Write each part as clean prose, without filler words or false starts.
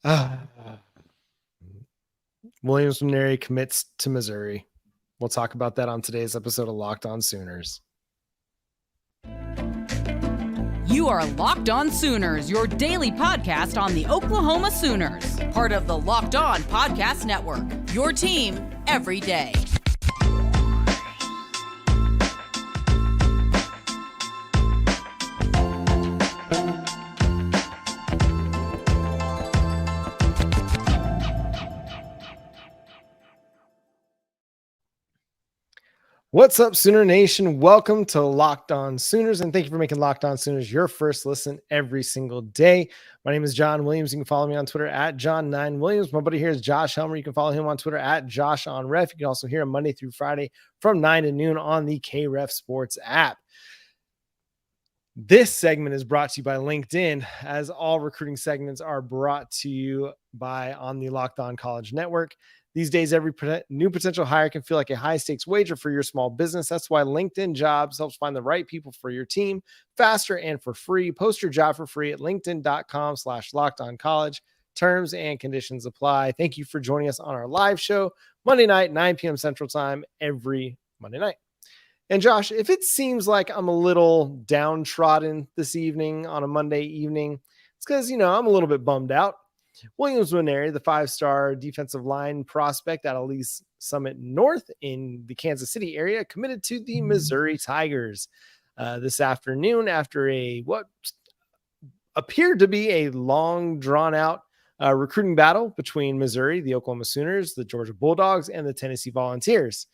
Williams Nwaneri commits to Missouri. We'll talk about that on today's episode of Locked On Sooners. You are Locked On Sooners, your daily podcast on the Oklahoma Sooners, part of the Locked On Podcast Network, your team every day. What's up, Sooner Nation? Welcome to Locked On Sooners, and thank you for making Locked On Sooners your first listen every single day. My name is John Williams. You can follow me on Twitter at John9Williams. My buddy here is Josh Helmer. You can follow him on Twitter at JoshOnRef. You can also hear him Monday through Friday from 9 to noon on the KREF Sports app. This segment is brought to you by LinkedIn, as all recruiting segments are brought to you by on the Locked On College Network. These days, every new potential hire can feel like a high-stakes wager for your small business. That's why LinkedIn Jobs helps find the right people for your team faster and for free. Post your job for free at linkedin.com/lockedoncollege. Terms and conditions apply. Thank you for joining us on our live show, Monday night, 9 p.m. Central Time, every Monday night. And Josh, if it seems like I'm a little downtrodden this evening on a Monday evening, it's because, I'm a little bit bummed out. Williams Nwaneri, the 5-star defensive line prospect out of Lee's Summit North in the Kansas City area, committed to the Missouri Tigers this afternoon after what appeared to be a long, drawn-out recruiting battle between Missouri, the Oklahoma Sooners, the Georgia Bulldogs, and the Tennessee Volunteers.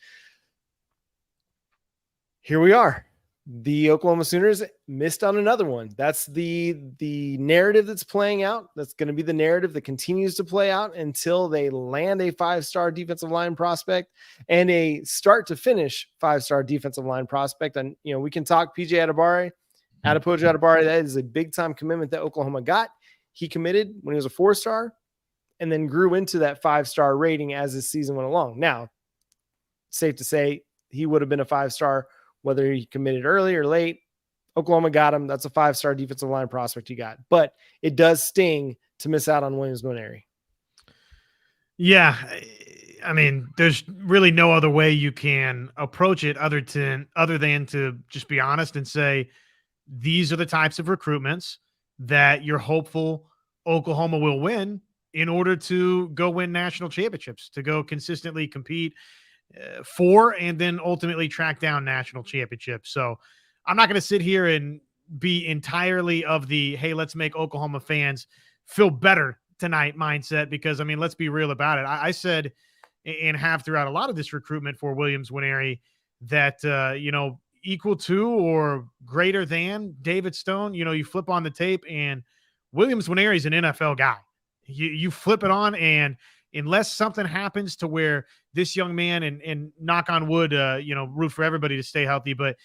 Here we are. The Oklahoma Sooners missed on another one. That's the narrative that's playing out. That's going to be the narrative that continues to play out until they land a 5-star defensive line prospect and a start to finish 5-star defensive line prospect. And, we can talk PJ Adebawore. That is a big time commitment that Oklahoma got. He committed when he was a 4-star and then grew into that 5-star rating as his season went along. Now, safe to say he would have been a 5-star whether he committed early or late. Oklahoma got him. That's a 5-star defensive line prospect you got. But it does sting to miss out on Williams Nwaneri. Yeah. I mean, there's really no other way you can approach it other than to just be honest and say, these are the types of recruitments that you're hopeful Oklahoma will win in order to go win national championships, to go consistently compete for and then ultimately track down national championships. So I'm not going to sit here and be entirely of the, hey, let's make Oklahoma fans feel better tonight mindset, because, let's be real about it. I said and have throughout a lot of this recruitment for Williams Nwaneri that, equal to or greater than David Stone, you flip on the tape and Williams Nwaneri is an NFL guy. You flip it on, and unless something happens to where this young man, and knock on wood, root for everybody to stay healthy, but,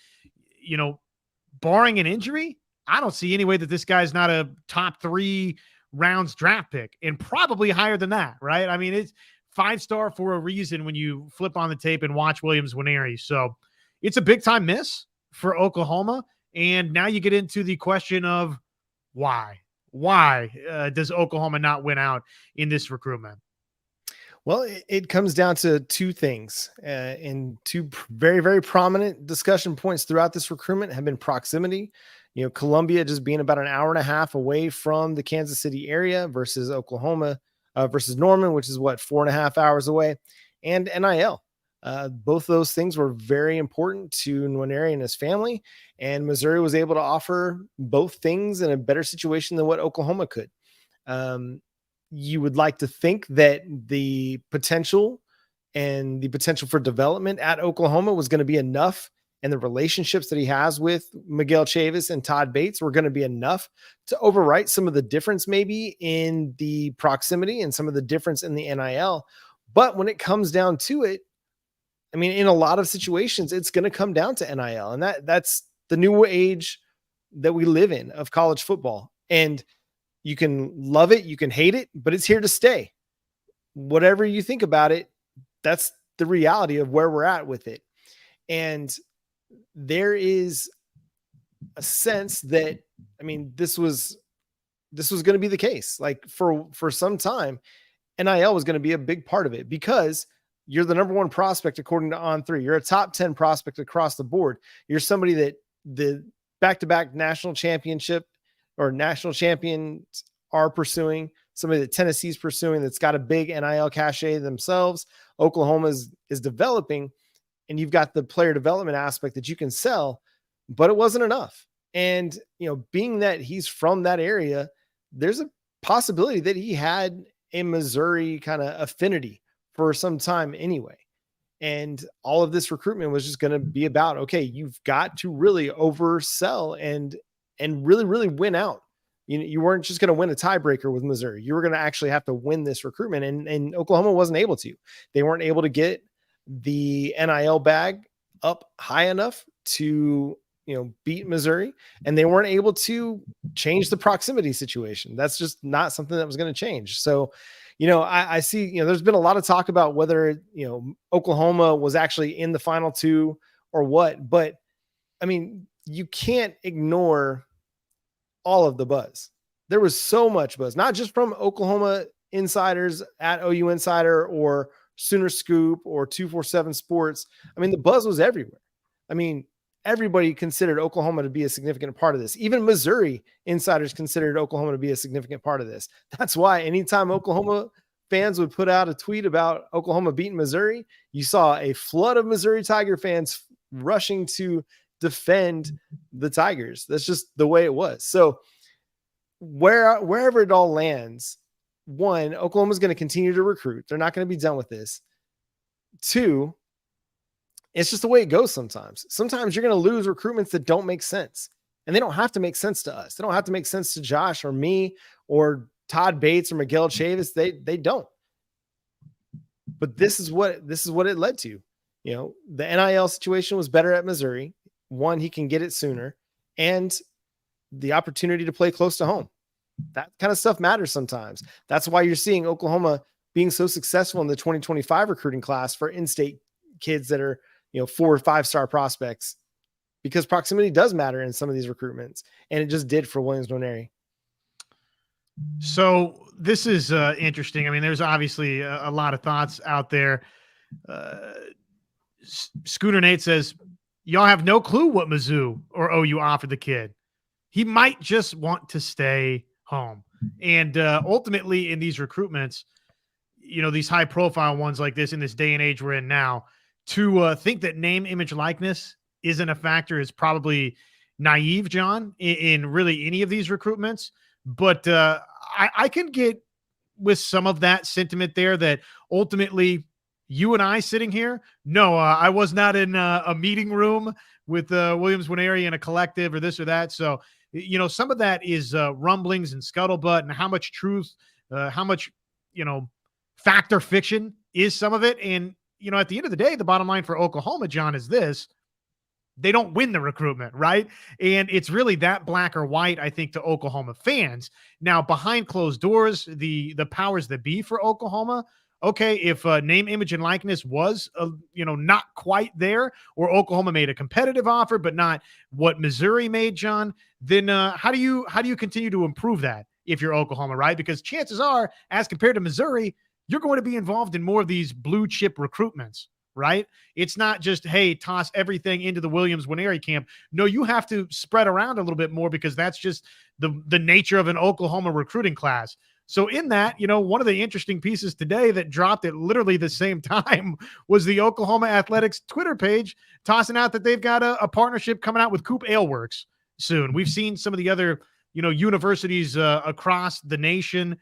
barring an injury, I don't see any way that this guy's not a top 3 rounds draft pick, and probably higher than that, right? It's 5-star for a reason when you flip on the tape and watch Williams Nwaneri. So it's a big time miss for Oklahoma. And now you get into the question of why does Oklahoma not win out in this recruitment? Well, it comes down to two things, and two very, very prominent discussion points throughout this recruitment have been proximity. Columbia just being about an hour and a half away from the Kansas City area versus Oklahoma, versus Norman, which is 4.5 hours away, and NIL. Both those things were very important to Nwaneri and his family, and Missouri was able to offer both things in a better situation than what Oklahoma could. You would like to think that the potential for development at Oklahoma was going to be enough, and the relationships that he has with Miguel Chavis and Todd Bates were going to be enough to overwrite some of the difference maybe in the proximity and some of the difference in the NIL. But when it comes down to it, in a lot of situations, it's going to come down to NIL, and that's the new age that we live in of college football. And you can love it, you can hate it, but it's here to stay. Whatever you think about it, that's the reality of where we're at with it. And there is a sense that, this was this was going to be the case. Like for some time, NIL was going to be a big part of it because you're the number one prospect according to On3. You're a top 10 prospect across the board. You're somebody that the back-to-back national championship or national champions are pursuing, somebody that Tennessee's pursuing that's got a big NIL cachet themselves. Oklahoma is developing, and you've got the player development aspect that you can sell, but it wasn't enough. And, being that he's from that area, there's a possibility that he had a Missouri kind of affinity for some time anyway. And all of this recruitment was just going to be about, okay, you've got to really oversell and really, really win out. You weren't just going to win a tiebreaker with Missouri. You were going to actually have to win this recruitment. And Oklahoma wasn't able to. They weren't able to get the NIL bag up high enough to, beat Missouri, and they weren't able to change the proximity situation. That's just not something that was going to change. So, I see, there's been a lot of talk about whether, Oklahoma was actually in the final two or what, but I mean, you can't ignore all of the buzz. There was so much buzz, not just from Oklahoma insiders at OU Insider or Sooner Scoop or 247 Sports. I mean, the buzz was everywhere. I mean, everybody considered Oklahoma to be a significant part of this. Even Missouri insiders considered Oklahoma to be a significant part of this. That's why anytime Oklahoma fans would put out a tweet about Oklahoma beating Missouri, you saw a flood of Missouri Tiger fans rushing to defend the Tigers. That's just the way it was. So wherever it all lands, one, Oklahoma's going to continue to recruit. They're not going to be done with this. Two, it's just the way it goes sometimes. Sometimes you're going to lose recruitments that don't make sense. And they don't have to make sense to us. They don't have to make sense to Josh or me or Todd Bates or Miguel Chavis. They don't. But this is what it led to. The NIL situation was better at Missouri. One, he can get it sooner. And the opportunity to play close to home. That kind of stuff matters sometimes. That's why you're seeing Oklahoma being so successful in the 2025 recruiting class for in-state kids that are, 4 or 5 star prospects, because proximity does matter in some of these recruitments. And it just did for Williams Nwaneri. So this is interesting. I mean, there's obviously a lot of thoughts out there. Scooter Nate says, y'all have no clue what Mizzou or OU offered the kid. He might just want to stay home. And ultimately in these recruitments, these high profile ones like this in this day and age we're in now, to think that name, image, likeness isn't a factor is probably naive, John, in really any of these recruitments. But I can get with some of that sentiment there that ultimately you and I sitting here, no, I was not in a meeting room with Williams Nwaneri in a collective or this or that. So, some of that is rumblings and scuttlebutt, and how much truth, how much, fact or fiction is some of it. And, at the end of the day, the bottom line for Oklahoma, John, is this: they don't win the recruitment, right? And it's really that black or white, I think, to Oklahoma fans. Now, behind closed doors, the powers that be for Oklahoma, okay, if name, image, and likeness was, not quite there, or Oklahoma made a competitive offer, but not what Missouri made, John, then how do you continue to improve that if you're Oklahoma, right? Because chances are, as compared to Missouri, you're going to be involved in more of these blue chip recruitments, right? It's not just, hey, toss everything into the Williams Nwaneri camp. No, you have to spread around a little bit more, because that's just the nature of an Oklahoma recruiting class. So in that, one of the interesting pieces today that dropped at literally the same time was the Oklahoma Athletics Twitter page tossing out that they've got a partnership coming out with Coop Aleworks soon. We've seen some of the other, universities across the nation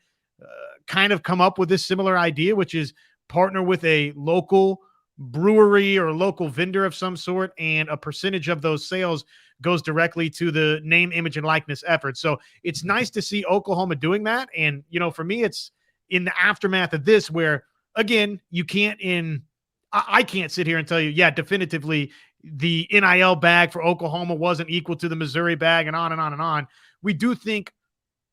kind of come up with this similar idea, which is partner with a local brewery or local vendor of some sort, and a percentage of those sales goes directly to the name, image, and likeness effort. So it's nice to see Oklahoma doing that. And, for me, it's in the aftermath of this where, again, I can't sit here and tell you, yeah, definitively the NIL bag for Oklahoma wasn't equal to the Missouri bag, and on and on and on. We do think,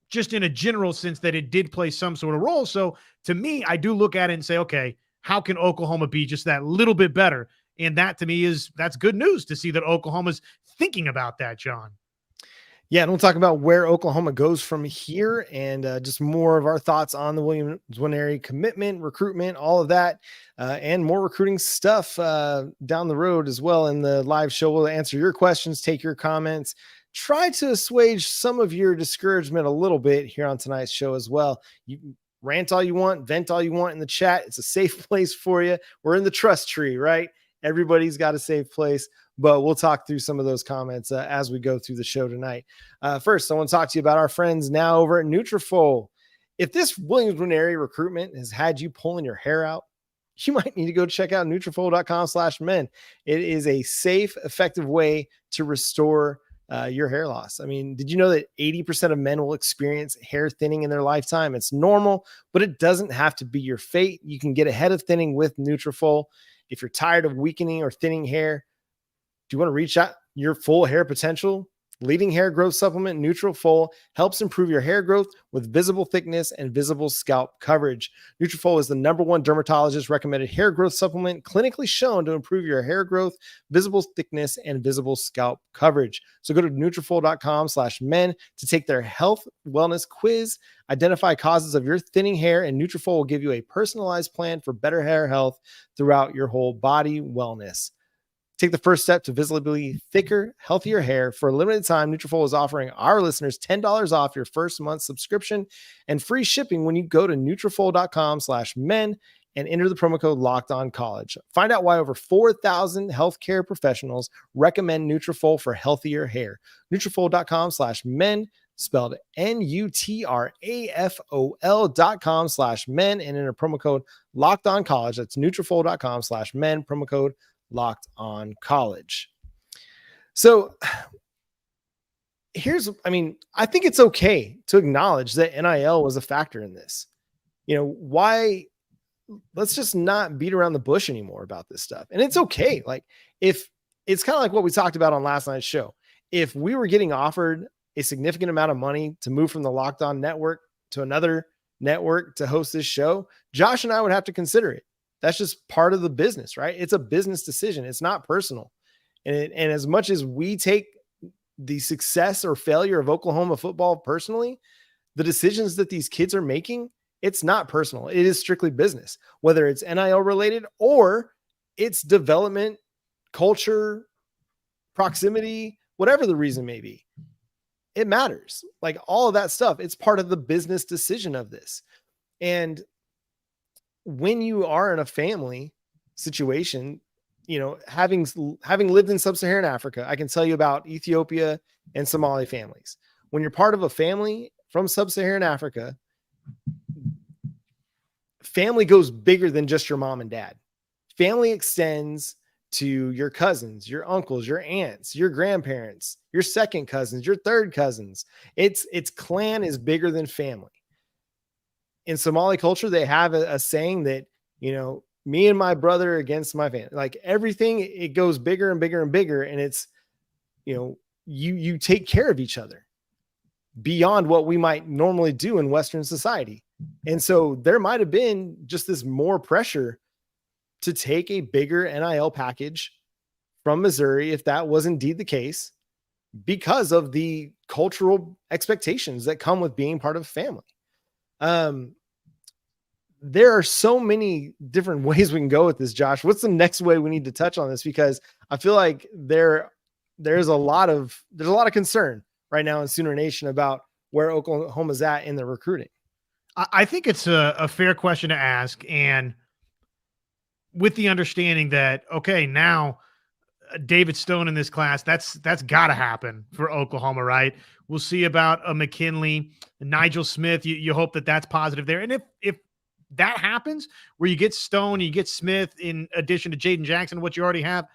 just in a general sense, that it did play some sort of role. So to me, I do look at it and say, okay, how can Oklahoma be just that little bit better? And that to me that's good news to see that Oklahoma's thinking about that, John. Yeah, and we'll talk about where Oklahoma goes from here and just more of our thoughts on the Williams Nwaneri commitment, recruitment, all of that, and more recruiting stuff down the road as well. In the live show, we'll answer your questions, take your comments, try to assuage some of your discouragement a little bit here on tonight's show as well. You rant all you want, vent all you want in the chat. It's a safe place for you. We're in the trust tree, right? Everybody's got a safe place. But we'll talk through some of those comments as we go through the show tonight. First, I want to talk to you about our friends now over at Nutrafol. If this Williams Nwaneri recruitment has had you pulling your hair out, you might need to go check out Nutrafol.com/men. It is a safe, effective way to restore your hair loss. I mean, did you know that 80% of men will experience hair thinning in their lifetime? It's normal, but it doesn't have to be your fate. You can get ahead of thinning with Nutrafol. If you're tired of weakening or thinning hair, do you want to reach out your full hair potential? Leading hair growth supplement Nutrafol helps improve your hair growth with visible thickness and visible scalp coverage. Nutrafol is the #1 dermatologist recommended hair growth supplement clinically shown to improve your hair growth, visible thickness, and visible scalp coverage. So go to Nutrafol.com/men to take their health wellness quiz, identify causes of your thinning hair, and Nutrafol will give you a personalized plan for better hair health throughout your whole body wellness. Take the first step to visibly thicker, healthier hair. For a limited time, Nutrafol is offering our listeners $10 off your first month subscription and free shipping when you go to Nutrafol.com/men and enter the promo code LOCKEDONCollege. Find out why over 4,000 healthcare professionals recommend Nutrafol for healthier hair. Nutrafol.com/men, spelled Nutrafol.com/men, and enter promo code LOCKEDONCollege. That's Nutrafol.com/men, promo code Locked On College. So I think it's okay to acknowledge that NIL was a factor in this. Let's just not beat around the bush anymore about this stuff. And it's okay. Like, if it's kind of like what we talked about on last night's show, if we were getting offered a significant amount of money to move from the Locked On network to another network to host this show, Josh and I would have to consider it. That's just part of the business, right? It's a business decision. It's not personal. And as much as we take the success or failure of Oklahoma football personally, the decisions that these kids are making, it's not personal. It is strictly business, whether it's NIL related or it's development, culture, proximity, whatever the reason may be. It matters. Like, all of that stuff, it's part of the business decision of this. And when you are in a family situation, having lived in sub-Saharan Africa, I can tell you about Ethiopia and Somali families. When you're part of a family from sub-Saharan Africa, family goes bigger than just your mom and dad. Family extends to your cousins, your uncles, your aunts, your grandparents, your second cousins, your third cousins. Its clan is bigger than family. In Somali culture, they have a saying that, me and my brother against my family, like everything, it goes bigger and bigger and bigger. And it's, you take care of each other beyond what we might normally do in Western society. And so there might've been just this more pressure to take a bigger NIL package from Missouri, if that was indeed the case, because of the cultural expectations that come with being part of a family. There are so many different ways we can go with this, Josh. What's the next way we need to touch on this? Because I feel like there's a lot of concern right now in Sooner Nation about where Oklahoma's at in the recruiting. I think it's a fair question to ask. And with the understanding that, okay, now David Stone in this class, that's got to happen for Oklahoma, right? We'll see about a McKinley, Nigel Smith. You hope that that's positive there. And if that happens, where you get Stone, you get Smith in addition to Jaden Jackson, what you already have,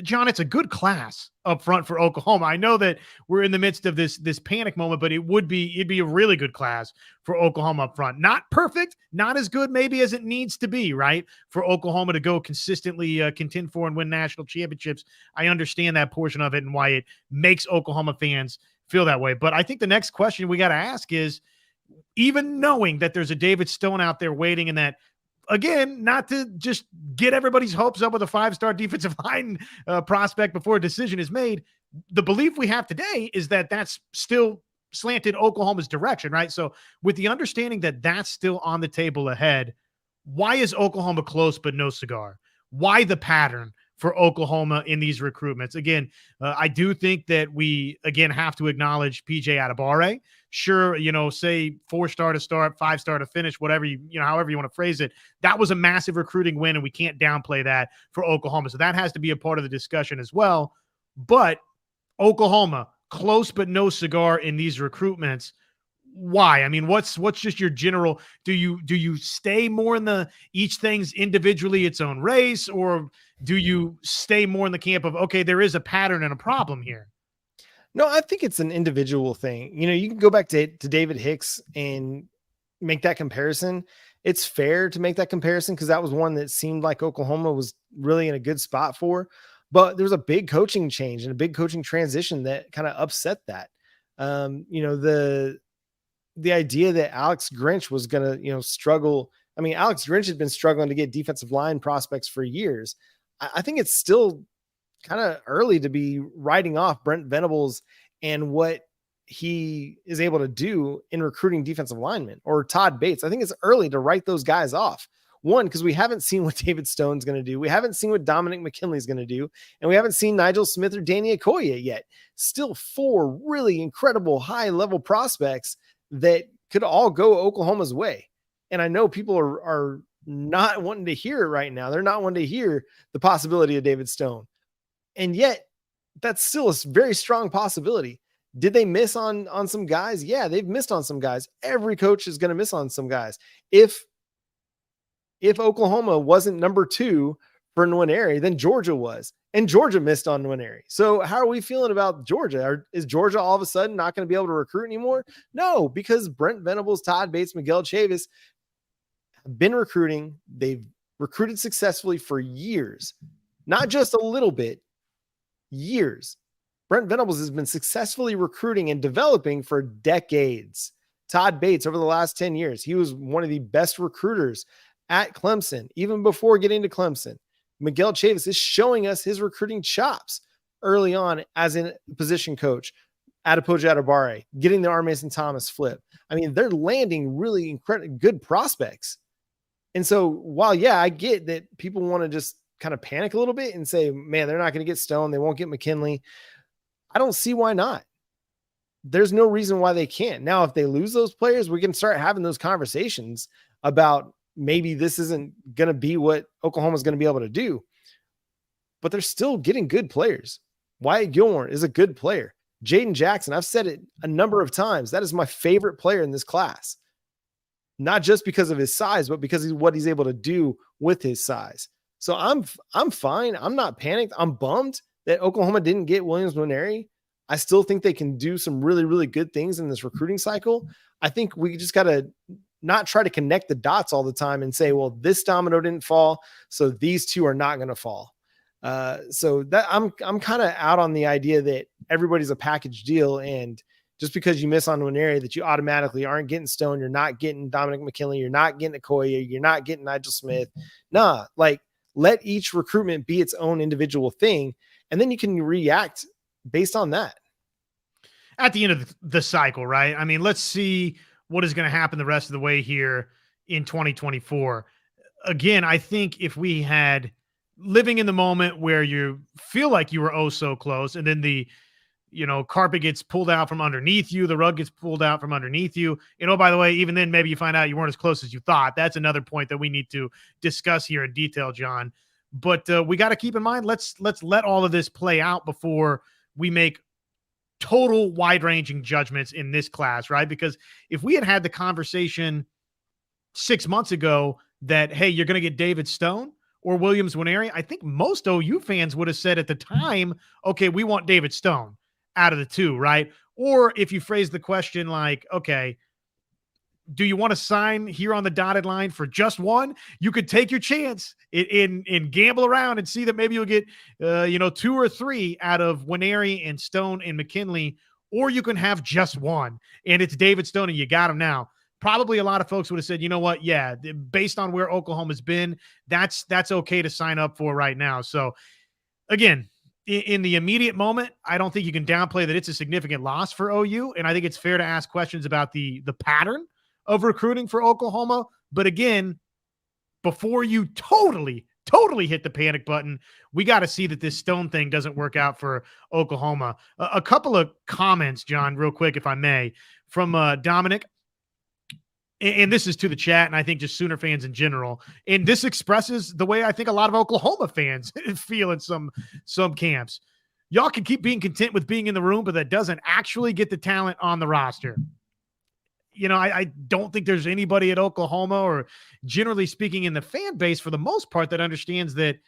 John, it's a good class up front for Oklahoma. I know that we're in the midst of this panic moment, but it'd be a really good class for Oklahoma up front. Not perfect, not as good maybe as it needs to be, right? For Oklahoma to go consistently contend for and win national championships. I understand that portion of it and why it makes Oklahoma fans feel that way. But I think the next question we got to ask is, even knowing that there's a David Stone out there waiting and that again, not to just get everybody's hopes up with a 5-star defensive line prospect before a decision is made. The belief we have today is that that's still slanted Oklahoma's direction, right? So with the understanding that that's still on the table ahead, why is Oklahoma close but no cigar? Why the pattern for Oklahoma in these recruitments? Again, I do think that we, again, have to acknowledge PJ Adebawore. Sure, say 4-star to start, 5-star to finish, whatever however you want to phrase it. That was a massive recruiting win, and we can't downplay that for Oklahoma. So that has to be a part of the discussion as well. But Oklahoma, close but no cigar in these recruitments. Why? I mean, what's just your general? Do you stay more in the each thing's individually its own race, or do you stay more in the camp of, okay, there is a pattern and a problem here? No, I think it's an individual thing. You can go back to David Hicks and make that comparison. It's fair to make that comparison because that was one that seemed like Oklahoma was really in a good spot for. But there was a big coaching change and a big coaching transition that kind of upset that. The idea that Alex Grinch was going to, struggle. I mean, Alex Grinch had been struggling to get defensive line prospects for years. I think it's still kind of early to be writing off Brent Venables and what he is able to do in recruiting defensive linemen, or Todd Bates. I think it's early to write those guys off. One, because we haven't seen what David Stone's going to do. We haven't seen what Dominic McKinley's going to do. And we haven't seen Nigel Smith or Danny Okoye yet. Still 4 really incredible high-level prospects that could all go Oklahoma's way. And I know people are not wanting to hear it right now. They're not wanting to hear the possibility of David Stone. And yet, that's still a very strong possibility. Did they miss on some guys? Yeah, they've missed on some guys. Every coach is going to miss on some guys. If Oklahoma wasn't number 2 for Nwaneri, then Georgia was. And Georgia missed on Nwaneri. So how are we feeling about Georgia? Is Georgia all of a sudden not going to be able to recruit anymore? No, because Brent Venables, Todd Bates, Miguel Chavis have been recruiting. They've recruited successfully for years, not just a little bit, years. Brent Venables has been successfully recruiting and developing for decades. Todd Bates, over the last 10 years, he was one of the best recruiters at Clemson, even before getting to Clemson. Miguel Chavis is showing us his recruiting chops early on as a position coach. Adepoju Adebawore, getting the R. Mason Thomas flip. I mean, they're landing really incredible, good prospects. And so while, yeah, I get that people want to just kind of panic a little bit and say, man, they're not going to get Stone. They won't get McKinley. I don't see why not. There's no reason why they can't. Now, if they lose those players, we can start having those conversations about maybe this isn't going to be what Oklahoma's going to be able to do. But they're still getting good players. Wyatt Gilmore is a good player. Jaden Jackson, I've said it a number of times, that is my favorite player in this class. Not just because of his size, but because of what he's able to do with his size. So I'm fine. I'm not panicked. I'm bummed that Oklahoma didn't get Williams Nwaneri. I still think they can do some really, really good things in this recruiting cycle. I think we just got to not try to connect the dots all the time and say, well, this domino didn't fall, so these two are not going to fall. So that I'm kind of out on the idea that everybody's a package deal, and just because you miss on Nwaneri that you automatically aren't getting Stone, you're not getting Dominic McKinley, you're not getting Okoye, you're not getting Nigel Smith. Nah, like let each recruitment be its own individual thing, and then you can react based on that. At the end of the cycle, right? I mean, let's see what is going to happen the rest of the way here in 2024. Again, I think if we had living in the moment where you feel like you were oh so close, and then the carpet gets pulled out from underneath you, the rug gets pulled out from underneath you. By the way, even then, maybe you find out you weren't as close as you thought. That's another point that we need to discuss here in detail, John. But we got to keep in mind, let's let all of this play out before we make total wide-ranging judgments in this class, right? Because if we had had the conversation 6 months ago that, hey, you're going to get David Stone or Williams Nwaneri, I think most OU fans would have said at the time, okay, we want David Stone out of the two, right? Or if you phrase the question like, okay, do you want to sign here on the dotted line for just one? You could take your chance in gamble around and see that maybe you'll get, 2 or 3 out of Nwaneri and Stone and McKinley, or you can have just one and it's David Stone and you got him now. probably a lot of folks would have said, you know what? Yeah, based on where Oklahoma's been, that's okay to sign up for right now. So again, in the immediate moment, I don't think you can downplay that it's a significant loss for OU. And I think it's fair to ask questions about the pattern of recruiting for Oklahoma. But again, before you totally hit the panic button, we got to see that this Stone thing doesn't work out for Oklahoma. A couple of comments, John, real quick, if I may, from Dominic. And this is to the chat, and I think just Sooner fans in general. And this expresses the way I think a lot of Oklahoma fans feel in some camps. Y'all can keep being content with being in the room, but that doesn't actually get the talent on the roster. You know, I don't think there's anybody at Oklahoma, or generally speaking in the fan base for the most part, that understands that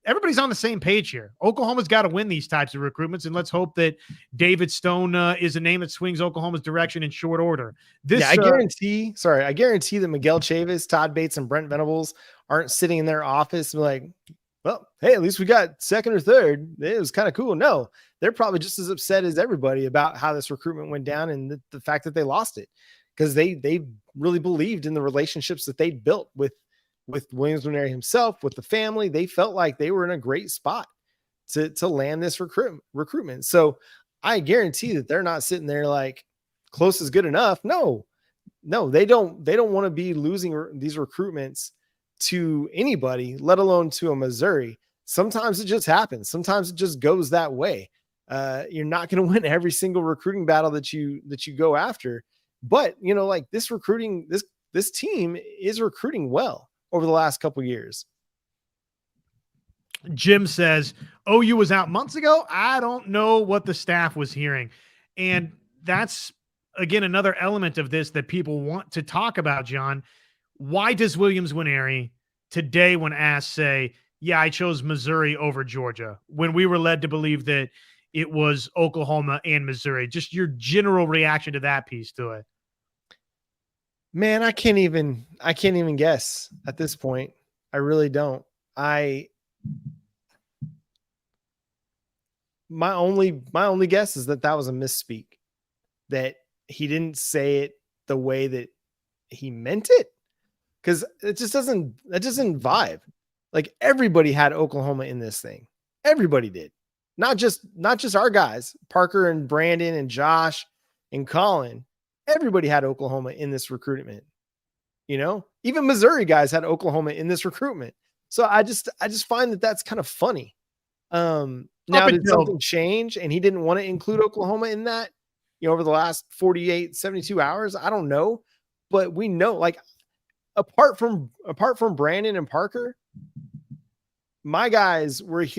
everybody's on the same page here. Oklahoma's got to win these types of recruitments, and let's hope that David Stone is a name that swings Oklahoma's direction in short order. I guarantee that Miguel Chavis, Todd Bates, and Brent Venables aren't sitting in their office and like, well, hey, at least we got second or third. It was kind of cool. No, they're probably just as upset as everybody about how this recruitment went down and the fact that they lost it, because they really believed in the relationships that they'd built with Williams Nwaneri himself, with the family. They felt like they were in a great spot to land this recruitment. So I guarantee that they're not sitting there like close is good enough. No, they don't want to be losing these recruitments to anybody, let alone to a Missouri. Sometimes it just happens. Sometimes it just goes that way. You're not going to win every single recruiting battle that you go after, but you know, like this team is recruiting well over the last couple of years. Jim says, OU was out months ago. I don't know what the staff was hearing. And that's, again, another element of this that people want to talk about, John. Why does Williams Nwaneri today, when asked, say, yeah, I chose Missouri over Georgia, when we were led to believe that it was Oklahoma and Missouri? Just your general reaction to that piece to it. Man, I can't even guess at this point. I really don't. My only guess is that was a misspeak, that he didn't say it the way that he meant it, because it doesn't vibe. Like, everybody had Oklahoma in this thing. Everybody did. Not just our guys, Parker and Brandon and Josh and Colin. Everybody had Oklahoma in this recruitment. You know, even Missouri guys had Oklahoma in this recruitment. So I just find that that's kind of funny. Now, did something change and he didn't want to include Oklahoma in that, you know, over the last 48, 72 hours? I don't know. But we know, like, apart from Brandon and Parker, my guys over at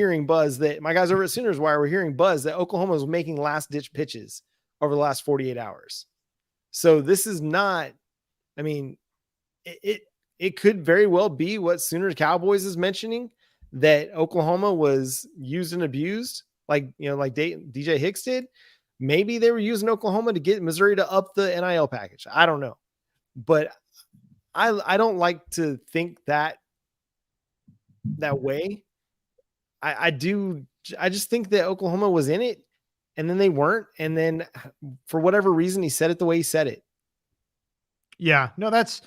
Sooners Wire were hearing buzz that Oklahoma was making last ditch pitches over the last 48 hours. So this is not, I mean, it could very well be what Sooners Cowboys is mentioning, that Oklahoma was used and abused, like DJ Hicks did. Maybe they were using Oklahoma to get Missouri to up the NIL package. I don't know, but I don't like to think that way. I just think that Oklahoma was in it and then they weren't. And then for whatever reason, he said it the way he said it. Yeah, no, that's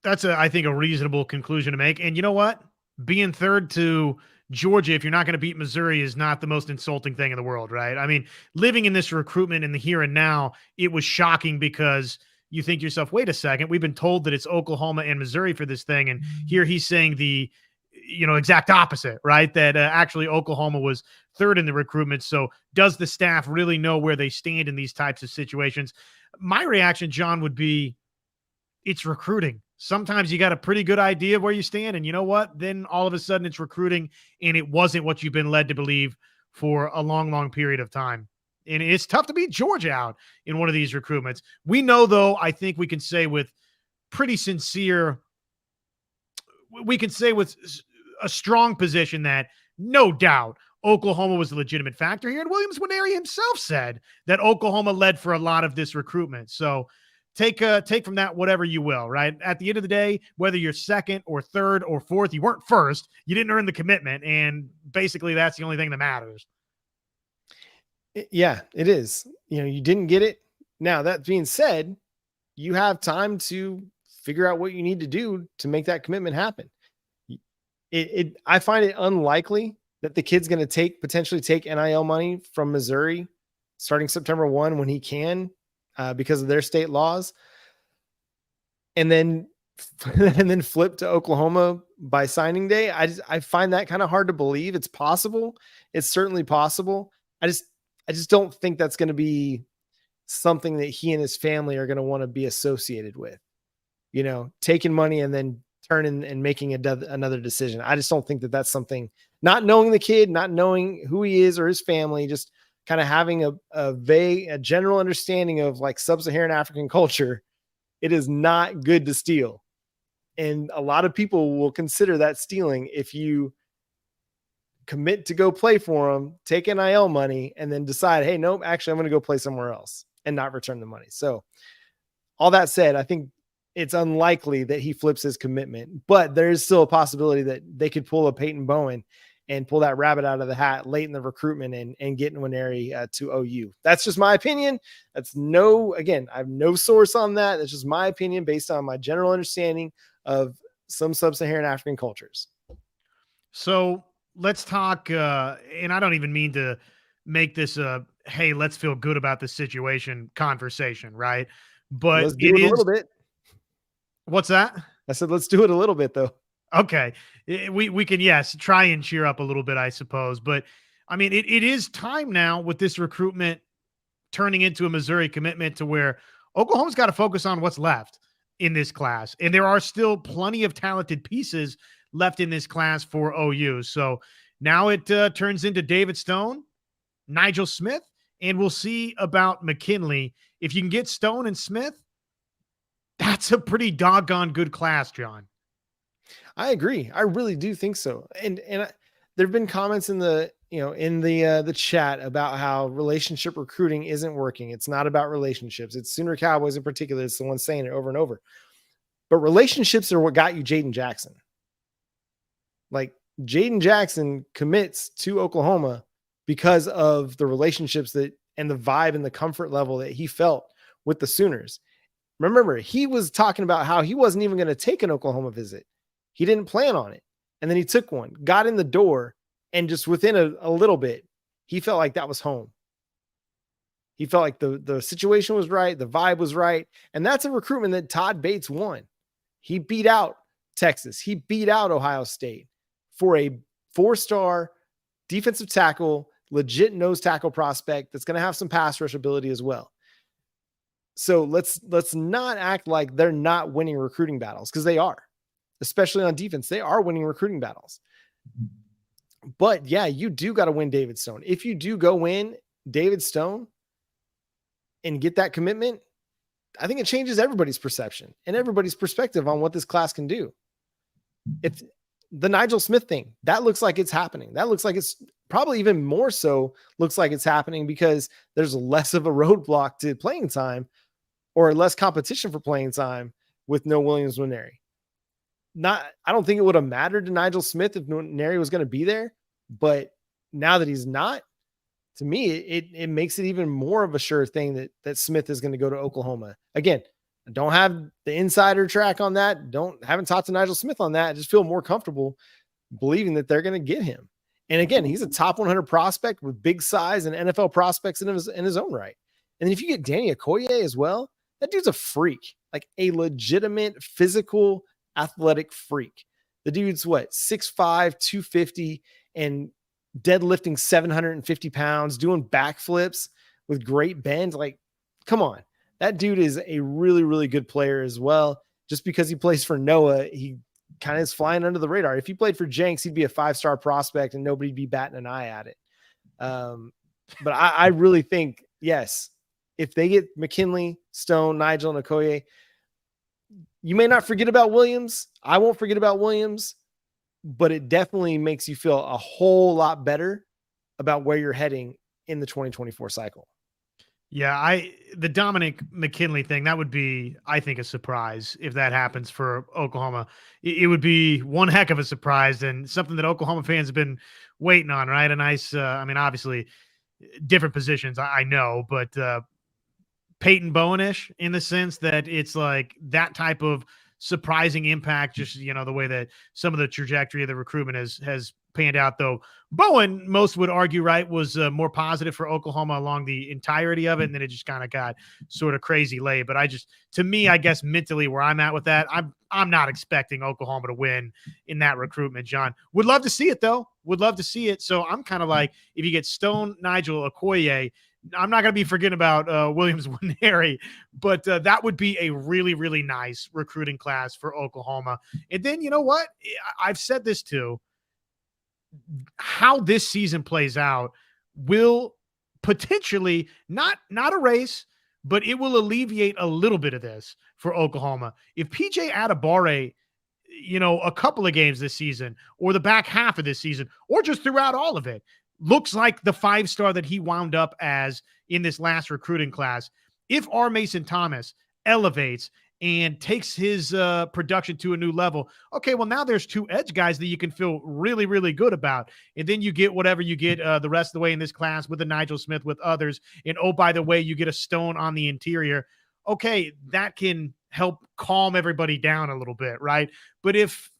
I think a reasonable conclusion to make. And you know what? Being third to Georgia, if you're not going to beat Missouri, is not the most insulting thing in the world, right? I mean, living in this recruitment in the here and now, it was shocking because you think to yourself, wait a second, we've been told that it's Oklahoma and Missouri for this thing. And here he's saying the, exact opposite, right? That actually Oklahoma was third in the recruitment. So does the staff really know where they stand in these types of situations? My reaction, John, would be it's recruiting. Sometimes you got a pretty good idea of where you stand, and you know what? Then all of a sudden it's recruiting, and it wasn't what you've been led to believe for a long, long period of time. And it's tough to beat Georgia out in one of these recruitments. We know, though, I think we can say with a strong position that no doubt Oklahoma was a legitimate factor here. And Williams Nwaneri himself said that Oklahoma led for a lot of this recruitment. So take from that whatever you will, right? At the end of the day, whether you're second or third or fourth, you weren't first. You didn't earn the commitment. And basically that's the only thing that matters. Yeah, it is. You didn't get it. Now, that being said, you have time to figure out what you need to do to make that commitment happen. I find it unlikely that the kid's going to potentially take NIL money from Missouri starting September 1 when he can, because of their state laws, and then flip to Oklahoma by signing day. I find that kind of hard to believe. It's possible. It's certainly possible. I just don't think that's going to be something that he and his family are going to want to be associated with, taking money and then turning and making another decision. I just don't think that that's something, not knowing the kid, not knowing who he is or his family, just kind of having a general understanding of like sub-Saharan African culture. It is not good to steal. And a lot of people will consider that stealing if you commit to go play for them, take NIL money, and then decide, hey, nope, actually, I'm going to go play somewhere else and not return the money. So all that said, I think it's unlikely that he flips his commitment, but there is still a possibility that they could pull a Peyton Bowen and pull that rabbit out of the hat late in the recruitment and get Nwaneri to OU. That's just my opinion. Again, I have no source on that. That's just my opinion based on my general understanding of some sub-Saharan African cultures. So let's talk, and I don't even mean to make this hey, let's feel good about the situation conversation, right? But let's do it a little bit. What's that? I said, let's do it a little bit though. Okay. We can, yes, try and cheer up a little bit, I suppose. But I mean, it is time now with this recruitment turning into a Missouri commitment to where Oklahoma's got to focus on what's left in this class. And there are still plenty of talented pieces left in this class for OU. So now it turns into David Stone, Nigel Smith, and we'll see about McKinley. If you can get Stone and Smith, that's a pretty doggone good class, John. I agree. I really do think so. And there've been comments in the chat about how relationship recruiting isn't working. It's not about relationships. It's Sooner Cowboys in particular. It's the one saying it over and over. But relationships are what got you Jaden Jackson. Like Jaden Jackson commits to Oklahoma because of the relationships and the vibe and the comfort level that he felt with the Sooners. Remember, he was talking about how he wasn't even going to take an Oklahoma visit. He didn't plan on it. And then he took one, got in the door, and just within a little bit, he felt like that was home. He felt like the situation was right. The vibe was right. And that's a recruitment that Todd Bates won. He beat out Texas. He beat out Ohio State for a 4-star defensive tackle, legit nose tackle prospect that's going to have some pass rush ability as well. So let's not act like they're not winning recruiting battles, because they are. Especially on defense, they are winning recruiting battles. But yeah, you do got to win David Stone. If you do go win David Stone and get that commitment, I think it changes everybody's perception and everybody's perspective on what this class can do. If the Nigel Smith thing, that looks like it's happening. That looks like it's probably even more so looks like it's happening because there's less of a roadblock to playing time or less competition for playing time with no Williams Nwaneri. I don't think it would have mattered to Nigel Smith if Nwaneri was going to be there, but now that he's not, to me, it makes it even more of a sure thing that Smith is going to go to Oklahoma. Again, I don't have the insider track on that. Haven't talked to Nigel Smith on that. I just feel more comfortable believing that they're going to get him. And again, he's a top 100 prospect with big size and NFL prospects in his own right. And if you get Danny Okoye as well, that dude's a freak, like a legitimate physical athletic freak. The dude's 6'5", 250 and deadlifting 750 pounds, doing backflips with great bend. Like, come on. That dude is a really, really good player as well. Just because he plays for Noah, he kind of is flying under the radar. If he played for Jenks, he'd be a 5-star prospect and nobody'd be batting an eye at it. But I really think, yes, if they get McKinley, Stone, Nigel, and Okoye, you may not forget about Williams. I won't forget about Williams, but it definitely makes you feel a whole lot better about where you're heading in the 2024 cycle. Yeah, the Dominic McKinley thing, that would be, I think, a surprise if that happens for Oklahoma. It would be one heck of a surprise and something that Oklahoma fans have been waiting on, right? A nice, obviously, different positions, I know, but Peyton Bowen-ish in the sense that it's like that type of surprising impact, just, the way that some of the trajectory of the recruitment has panned out, though. Bowen, most would argue, right, was more positive for Oklahoma along the entirety of it, and then it just kind of got sort of crazy late. But to me, I guess mentally where I'm at with that, I'm not expecting Oklahoma to win in that recruitment, John. Would love to see it, though. Would love to see it. So I'm kind of like, if you get Stone, Nigel, Okoye, I'm not going to be forgetting about Williams Nwaneri, but that would be a really, really nice recruiting class for Oklahoma. And then, you know what? I've said this too. How this season plays out will potentially not erase, but it will alleviate a little bit of this for Oklahoma. If PJ Adebawore, a couple of games this season or the back half of this season or just throughout all of it, looks like the 5-star that he wound up as in this last recruiting class, if R. Mason Thomas elevates and takes his production to a new level, okay, well, now there's 2 edge guys that you can feel really, really good about. And then you get whatever you get the rest of the way in this class with a Nigel Smith, with others. And, oh, by the way, you get a Stone on the interior. Okay, that can help calm everybody down a little bit, right? But if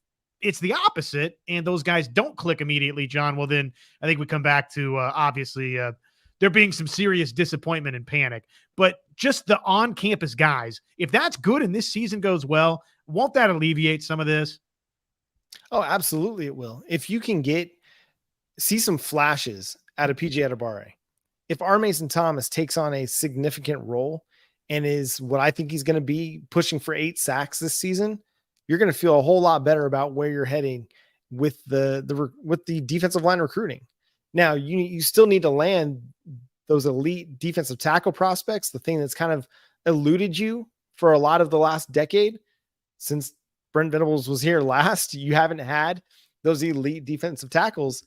it's the opposite and those guys don't click immediately, John, well, then I think we come back to obviously there being some serious disappointment and panic. But just the on-campus guys, if that's good and this season goes well, won't that alleviate some of this? Oh, absolutely it will. If you can see some flashes out of PJ Adebawore, if R. Mason Thomas takes on a significant role and is what I think he's going to be, pushing for 8 sacks this season, you're going to feel a whole lot better about where you're heading with the defensive line recruiting. Now, you still need to land those elite defensive tackle prospects, the thing that's kind of eluded you for a lot of the last decade. Since Brent Venables was here last, you haven't had those elite defensive tackles.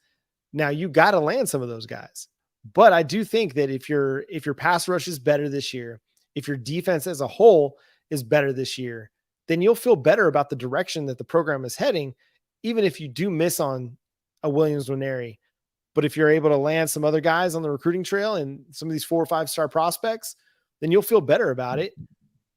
Now you got to land some of those guys. But I do think that if your pass rush is better this year, if your defense as a whole is better this year, then you'll feel better about the direction that the program is heading, even if you do miss on a Williams Nwaneri. But if you're able to land some other guys on the recruiting trail and some of these 4 or 5-star prospects, then you'll feel better about it.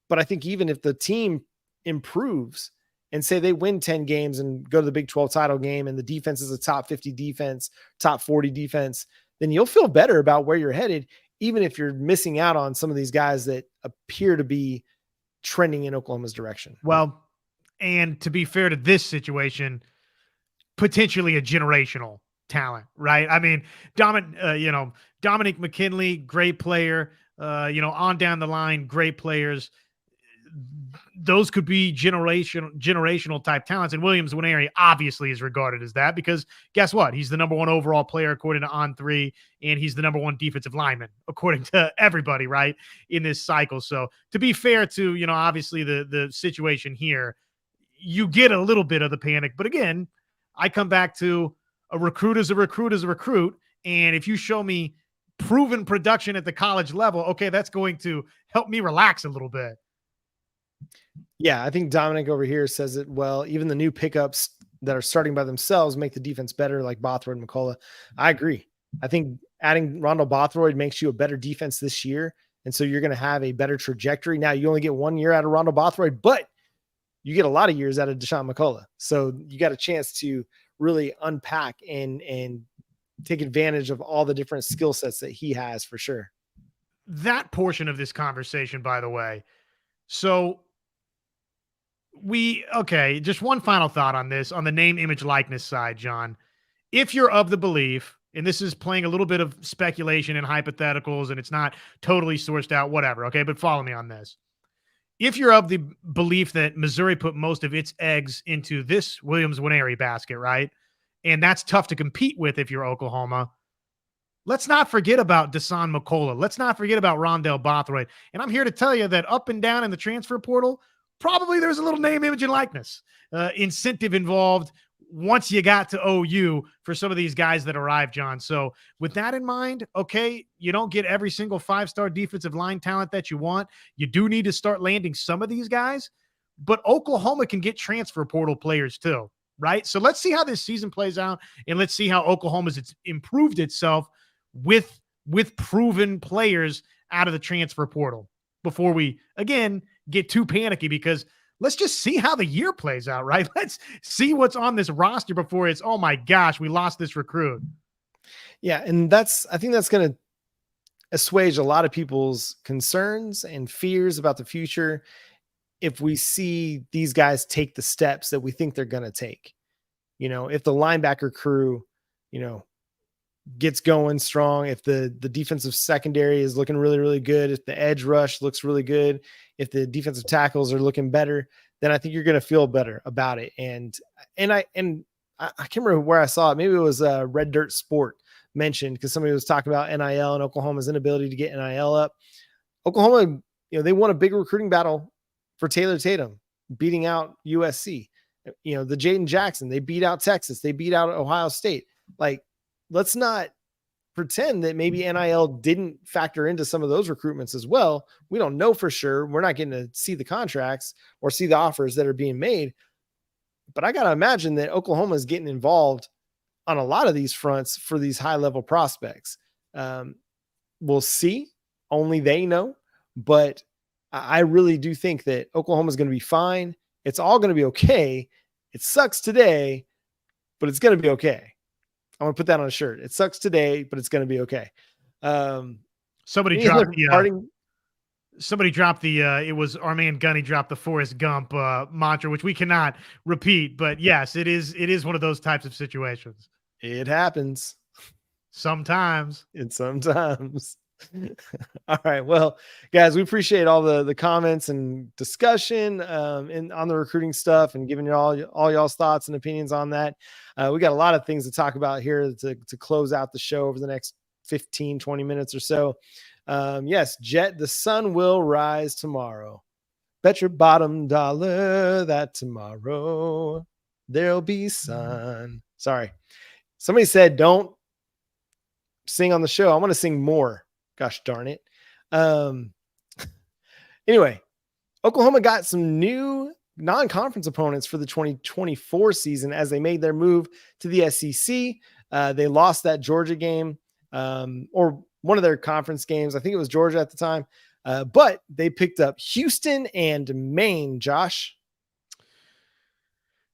But I think even if the team improves and say they win 10 games and go to the Big 12 title game and the defense is a top 50 defense, top 40 defense, then you'll feel better about where you're headed, even if you're missing out on some of these guys that appear to be trending in Oklahoma's direction. Well, and to be fair to this situation, potentially a generational talent, right? I mean, Dominic McKinley, great player, on down the line, great players. Those could be generational type talents. And Williams Nwaneri obviously is regarded as that because guess what? He's the number 1 overall player according to On3, and he's the number 1 defensive lineman according to everybody, right, in this cycle. So to be fair to, obviously the situation here, you get a little bit of the panic. But again, I come back to a recruit is a recruit is a recruit. And if you show me proven production at the college level, okay, that's going to help me relax a little bit. Yeah, I think Dominic over here says it well. Even the new pickups that are starting by themselves make the defense better, like Bothroyd and McCullough. I agree. I think adding Rondo Bothroyd makes you a better defense this year. And so you're going to have a better trajectory. Now, you only get 1 year out of Rondo Bothroyd, but you get a lot of years out of Deshaun McCullough. So you got a chance to really unpack and take advantage of all the different skill sets that he has for sure. That portion of this conversation, by the way. So just one final thought on this, on the name, image, likeness side, John. If you're of the belief, and this is playing a little bit of speculation and hypotheticals, and it's not totally sourced out, whatever, okay, but follow me on this. If you're of the belief that Missouri put most of its eggs into this Williams Nwaneri basket, right, and that's tough to compete with if you're Oklahoma, let's not forget about Deshaun McCullough. Let's not forget about Rondell Bothroyd. And I'm here to tell you that up and down in the transfer portal, probably there's a little name, image, and likeness incentive involved once you got to OU for some of these guys that arrived, John. So with that in mind, okay, you don't get every single 5-star defensive line talent that you want. You do need to start landing some of these guys, but Oklahoma can get transfer portal players too, right? So let's see how this season plays out, and let's see how Oklahoma's improved itself with proven players out of the transfer portal. before we, again, get too panicky, because let's just see how the year plays out, right? Let's see what's on this roster before it's, oh my gosh, we lost this recruit. Yeah. And I think that's going to assuage a lot of people's concerns and fears about the future if we see these guys take the steps that we think they're going to take. If the linebacker crew, gets going strong, if the defensive secondary is looking really, really good, if the edge rush looks really good, if the defensive tackles are looking better, then I think you're going to feel better about it. And I can't remember where I saw it. Maybe it was Red Dirt Sport mentioned, because somebody was talking about NIL and Oklahoma's inability to get NIL up. Oklahoma, they won a big recruiting battle for Taylor Tatum, beating out USC. The Jaden Jackson, they beat out Texas, they beat out Ohio State. Like, let's not pretend that maybe NIL didn't factor into some of those recruitments as well. We don't know for sure. We're not getting to see the contracts or see the offers that are being made. But I got to imagine that Oklahoma is getting involved on a lot of these fronts for these high-level prospects. We'll see. Only they know. But I really do think that Oklahoma is going to be fine. It's all going to be okay. It sucks today, but it's going to be okay. I want to put that on a shirt. It sucks today, but it's going to be okay. Somebody dropped the it was our man Gunny dropped the Forrest Gump mantra, which we cannot repeat, but yes, it is one of those types of situations. It happens sometimes. All right. Well, guys, we appreciate all the comments and discussion on the recruiting stuff, and giving you all y'all's thoughts and opinions on that. We got a lot of things to talk about here to close out the show over the next 15, 20 minutes or so. Yes, Jet, the sun will rise tomorrow. Bet your bottom dollar that tomorrow there'll be sun. Sorry. Somebody said, don't sing on the show. I want to sing more. Gosh darn it. Anyway, Oklahoma got some new non-conference opponents for the 2024 season as they made their move to the SEC. They lost that Georgia game, or one of their conference games. I think it was Georgia at the time. But they picked up Houston and Maine, Josh.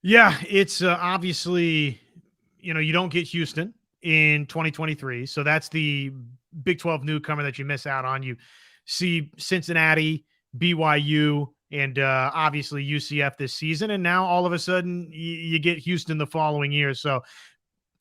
Yeah, it's obviously, you don't get Houston in 2023. So that's the Big 12 newcomer that you miss out on. You see Cincinnati, BYU, and obviously UCF this season. And now all of a sudden you get Houston the following year. So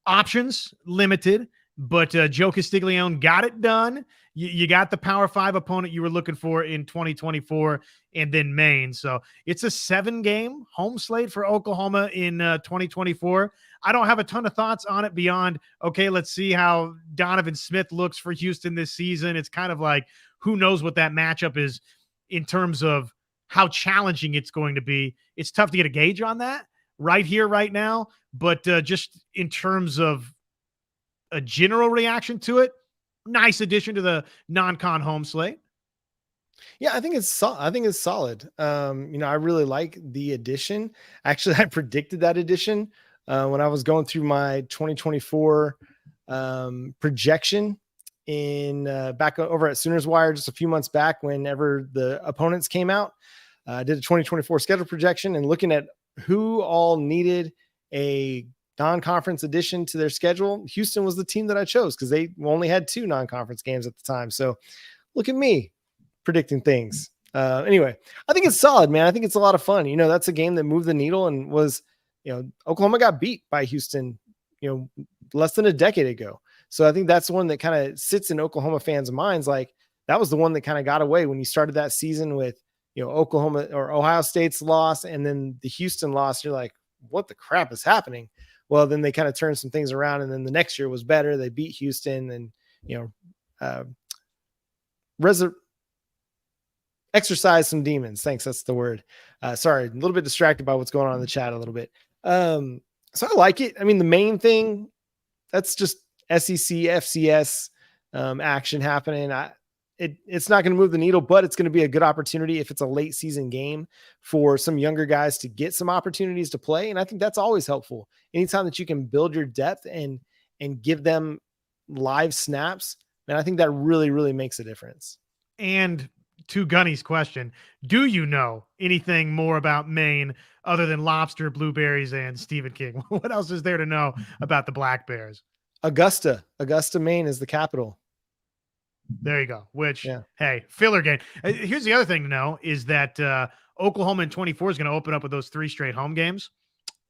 options limited, but Joe Castiglione got it done. You got the Power 5 opponent you were looking for in 2024, and then Maine. So it's a 7-game home slate for Oklahoma in 2024. I don't have a ton of thoughts on it beyond, okay, let's see how Donovan Smith looks for Houston this season. It's kind of like, who knows what that matchup is in terms of how challenging it's going to be. It's tough to get a gauge on that right here, right now. But just in terms of a general reaction to it, nice addition to the non-con home slate. Yeah, I think it's solid. I really like the addition. Actually, I predicted that addition when I was going through my 2024 projection in back over at Sooners Wire just a few months back, whenever the opponents came out. I did a 2024 schedule projection, and looking at who all needed a non-conference addition to their schedule, Houston was the team that I chose because they only had 2 non-conference games at the time. So look at me predicting things. Anyway, I think it's solid, man. I think it's a lot of fun. That's a game that moved the needle and was, Oklahoma got beat by Houston, less than a decade ago. So I think that's one that kind of sits in Oklahoma fans' minds. Like, that was the one that kind of got away when you started that season with, Oklahoma or Ohio State's loss and then the Houston loss. You're like, what the crap is happening? Well, then they kind of turned some things around, and then the next year was better. They beat Houston and, exercise some demons. Thanks. That's the word. Sorry, a little bit distracted by what's going on in the chat a little bit. So I like it. I mean, the main thing, that's just SEC, FCS action happening. It's not going to move the needle, but it's going to be a good opportunity if it's a late season game for some younger guys to get some opportunities to play. And I think that's always helpful. Anytime that you can build your depth and give them live snaps, and I think that really, really makes a difference. And to Gunny's question, do you know anything more about Maine other than lobster, blueberries, and Stephen King? What else is there to know about the Black Bears? Augusta, Maine is the capital. There you go. Which, Yeah. hey, filler game. Here's the other thing to know is that Oklahoma in 24 is going to open up with those 3 straight home games.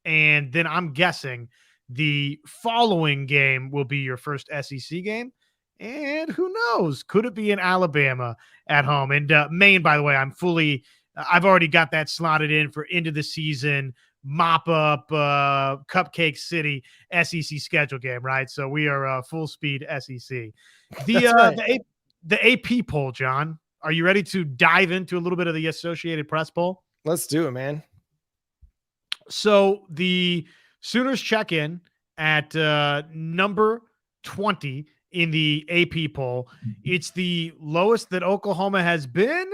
And then I'm guessing the following game will be your first SEC game. And who knows? Could it be in Alabama at home? And Maine, by the way, I've already got that slotted in for end of the season, mop up, Cupcake City SEC schedule game, right? So we are full speed SEC. The AP poll, John, are you ready to dive into a little bit of the Associated Press poll? Let's do it, man. So the Sooners check in at number 20 in the AP poll. It's the lowest that Oklahoma has been.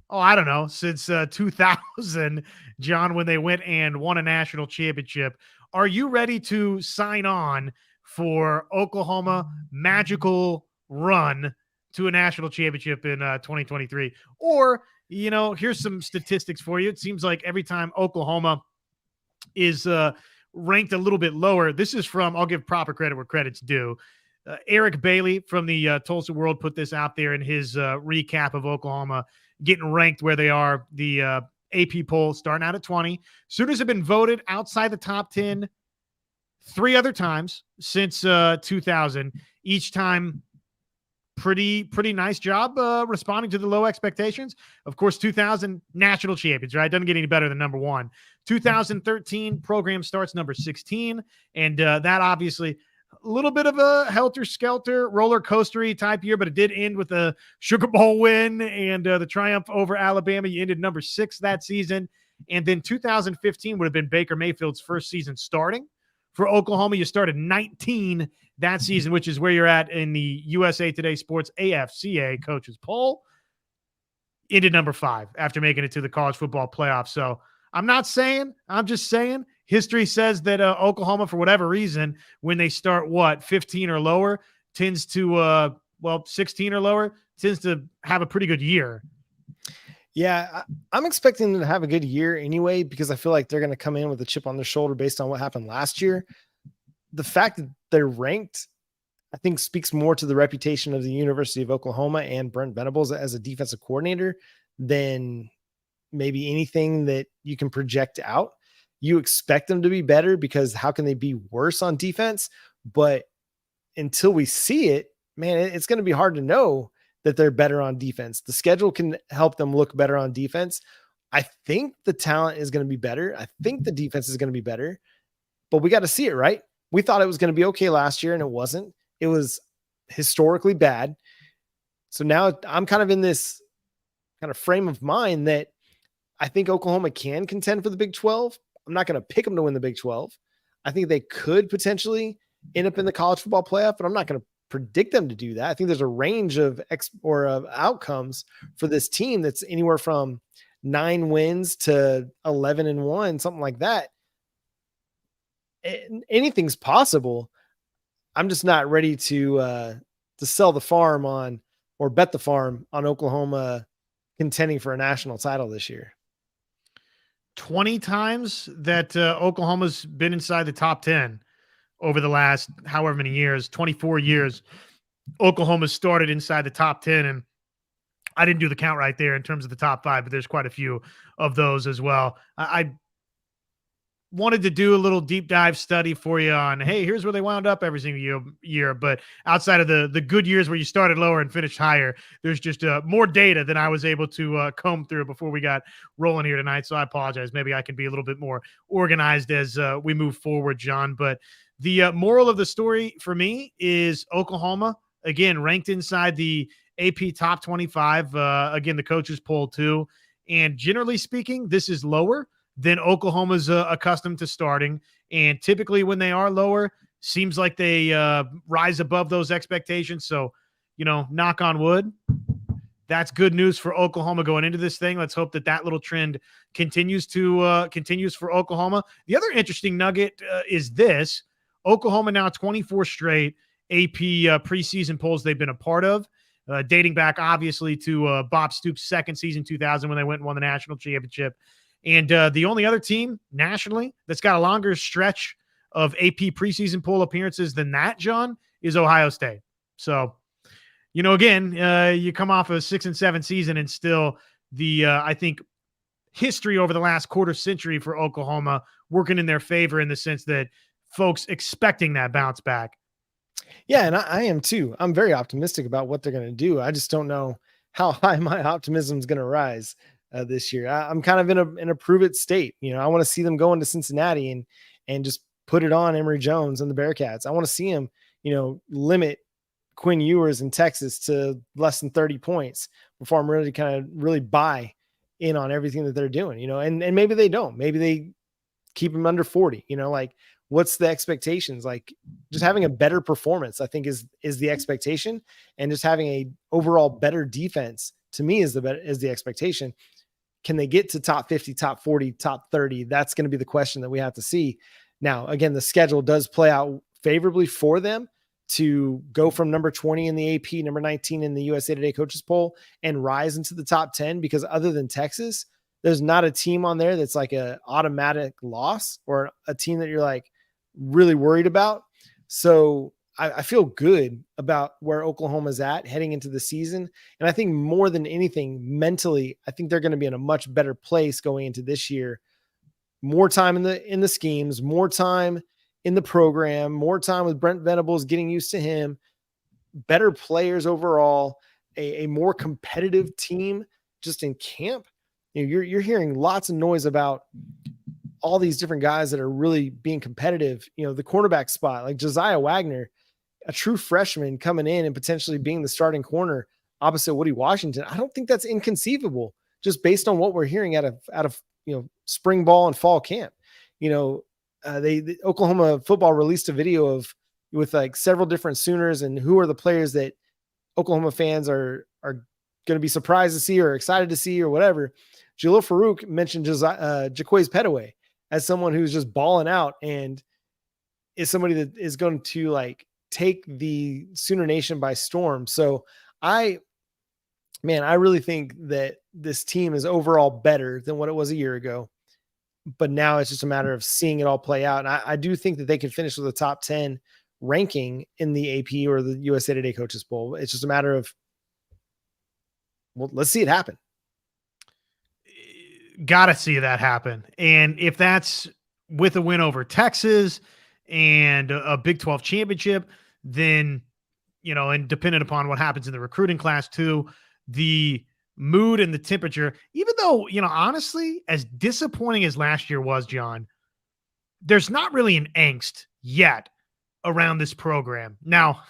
Oh, I don't know, since 2000, John, when they went and won a national championship. Are you ready to sign on for Oklahoma magical run to a national championship in 2023? Or, here's some statistics for you. It seems like every time Oklahoma is ranked a little bit lower, this is from, I'll give proper credit where credit's due. Eric Bailey from the Tulsa World put this out there in his recap of Oklahoma getting ranked where they are. The AP poll starting out at 20. Sooners have been voted outside the top 10 3 other times since 2000. Each time, pretty nice job responding to the low expectations. Of course, 2000 national champions, right? Doesn't get any better than number 1. 2013 program starts number 16, and that obviously a little bit of a helter-skelter, roller coastery type year, but it did end with a Sugar Bowl win and the triumph over Alabama. You ended number 6 that season. And then 2015 would have been Baker Mayfield's first season starting for Oklahoma. You started 19 that season, which is where you're at in the USA Today Sports AFCA coaches poll. Ended number 5 after making it to the college football playoff. So I'm just saying history says that Oklahoma, for whatever reason, when they start 15 or lower, tends to 16 or lower, tends to have a pretty good year. Yeah, I'm expecting them to have a good year anyway, because I feel like they're going to come in with a chip on their shoulder based on what happened last year. The fact that they're ranked, I think, speaks more to the reputation of the University of Oklahoma and Brent Venables as a defensive coordinator than maybe anything that you can project out. You expect them to be better because how can they be worse on defense? But until we see it, man, it's going to be hard to know that they're better on defense. The schedule can help them look better on defense. I think the talent is going to be better. I think the defense is going to be better, but we got to see it, right? We thought it was going to be okay last year and it wasn't. It was historically bad. So now I'm kind of in this kind of frame of mind that I think Oklahoma can contend for the Big 12. I'm not going to pick them to win the Big 12. I think they could potentially end up in the college football playoff, but I'm not going to predict them to do that. I think there's a range of outcomes for this team that's anywhere from 9 wins to 11-1, something like that. Anything's possible. I'm just not ready to sell the farm on or bet the farm on Oklahoma contending for a national title this year. 20 times that Oklahoma's been inside the top 10 over the last however many years, 24 years, Oklahoma started inside the top 10. And I didn't do the count right there in terms of the top 5, but there's quite a few of those as well. I wanted to do a little deep dive study for you on, hey, here's where they wound up every single year. But outside of the good years where you started lower and finished higher, there's just more data than I was able to comb through before we got rolling here tonight. So I apologize. Maybe I can be a little bit more organized as we move forward, John. But the moral of the story for me is Oklahoma, again, ranked inside the AP top 25. Again, the coaches poll too. And generally speaking, this is lower than Oklahoma's accustomed to starting. And typically when they are lower, seems like they rise above those expectations. So, knock on wood, that's good news for Oklahoma going into this thing. Let's hope that little trend continues for Oklahoma. The other interesting nugget is this. Oklahoma now 24 straight AP preseason polls they've been a part of. dating back obviously to Bob Stoops' second season, 2000, when they went and won the national championship. And the only other team nationally that's got a longer stretch of AP preseason poll appearances than that, John, is Ohio State. So, again, you come off a 6-7 season, and still I think history over the last quarter century for Oklahoma working in their favor, in the sense that folks expecting that bounce back. Yeah, and I am too. I'm very optimistic about what they're going to do. I just don't know how high my optimism is going to rise this year. I'm kind of in a prove it state. I want to see them go into Cincinnati and just put it on Emory Jones and the Bearcats. I want to see him, limit Quinn Ewers in Texas to less than 30 points before I'm really kind of really buy in on everything that they're doing, and maybe they don't. Maybe they keep him under 40, like what's the expectations? Like just having a better performance, I think is the expectation, and just having a overall better defense to me is the expectation. Can they get to top 50, top 40, top 30? That's going to be the question that we have to see. Now, again, the schedule does play out favorably for them to go from number 20 in the AP, number 19 in the USA Today coaches poll, and rise into the top 10, because other than Texas, there's not a team on there that's like a automatic loss or a team that you're like really worried about. So I feel good about where Oklahoma's at heading into the season. And I think more than anything, mentally, I think they're going to be in a much better place going into this year. More time in the schemes, more time in the program, more time with Brent Venables, getting used to him, better players overall, a more competitive team just in camp. You're hearing lots of noise about all these different guys that are really being competitive. The cornerback spot, like Josiah Wagner, a true freshman coming in and potentially being the starting corner opposite Woody Washington. I don't think that's inconceivable, just based on what we're hearing out of spring ball and fall camp. The Oklahoma football released a video with like several different Sooners and who are the players that Oklahoma fans are going to be surprised to see or excited to see or whatever. Jalil Farouk mentioned Jaquays Petaway as someone who's just balling out and is somebody that is going to like take the Sooner Nation by storm. So I really think that this team is overall better than what it was a year ago. But now it's just a matter of seeing it all play out. And I do think that they could finish with a top 10 ranking in the AP or the USA Today Coaches Poll. It's just a matter of, well, let's see it happen. Got to see that happen. And if that's with a win over Texas and a Big 12 championship, then, and dependent upon what happens in the recruiting class too, the mood and the temperature, even though, honestly, as disappointing as last year was, John, there's not really an angst yet around this program. Now,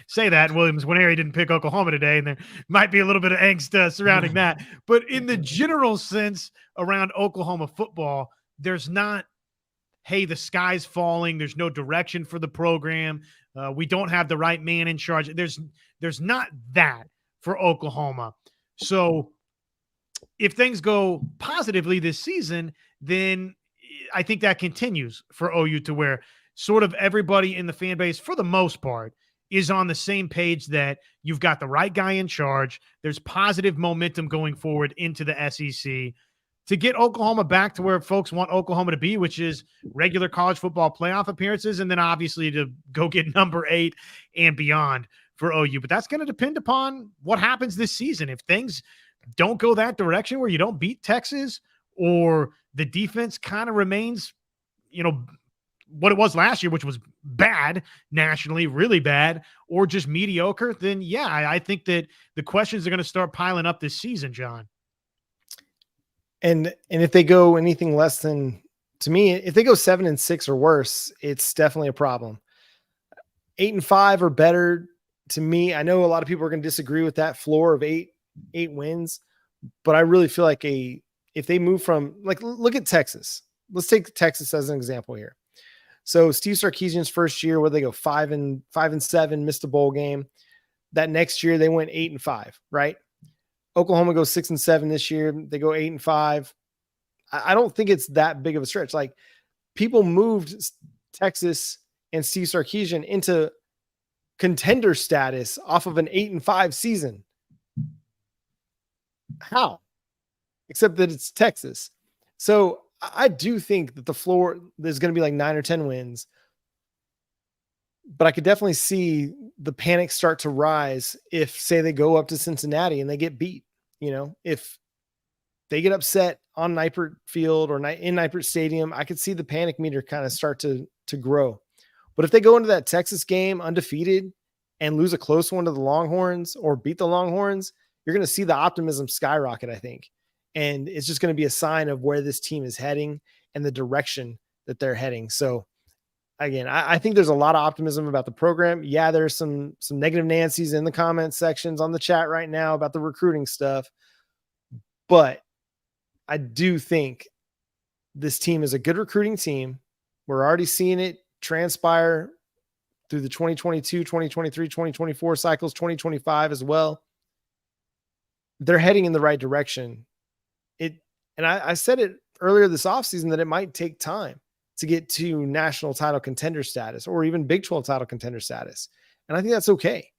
say that Williams Nwaneri didn't pick Oklahoma today, and there might be a little bit of angst surrounding that. But in the general sense around Oklahoma football, there's not, hey, the sky's falling. There's no direction for the program. We don't have the right man in charge. There's not that for Oklahoma. So if things go positively this season, then I think that continues for OU to where sort of everybody in the fan base, for the most part, is on the same page that you've got the right guy in charge. There's positive momentum going forward into the SEC to get Oklahoma back to where folks want Oklahoma to be, which is regular college football playoff appearances, and then obviously to go get number 8 and beyond for OU. But that's going to depend upon what happens this season. If things don't go that direction where you don't beat Texas, or the defense kind of remains, what it was last year, which was bad nationally, really bad, or just mediocre, then yeah, I think that the questions are going to start piling up this season, John. And if they go anything less than, to me, if they go 7-6 or worse, it's definitely a problem. 8-5 or better, to me, I know a lot of people are going to disagree with that floor of eight wins, but I really feel like if they move from, like, look at Texas. Let's take Texas as an example here. So Steve Sarkisian's first year, where they go 5-7, missed a bowl game. That next year they went 8-5, right? Oklahoma goes 6-7 this year. They go 8-5. I don't think it's that big of a stretch. Like, people moved Texas and Steve Sarkisian into contender status off of an 8-5 season. How? Except that it's Texas. So I do think that the floor there's going to be like 9 or 10 wins, but I could definitely see the panic start to rise if, say, they go up to Cincinnati and they get beat. If they get upset on Neipert Field or in Neipert Stadium, I could see the panic meter kind of start to grow. But if they go into that Texas game undefeated and lose a close one to the Longhorns or beat the Longhorns, you're going to see the optimism skyrocket, I think. And it's just going to be a sign of where this team is heading and the direction that they're heading. So again, I think there's a lot of optimism about the program. Yeah, there's some negative Nancy's in the comment sections on the chat right now about the recruiting stuff. But I do think this team is a good recruiting team. We're already seeing it transpire through the 2022, 2023, 2024 cycles, 2025 as well. They're heading in the right direction. And I said it earlier this offseason that it might take time to get to national title contender status or even Big 12 title contender status. And I think that's okay.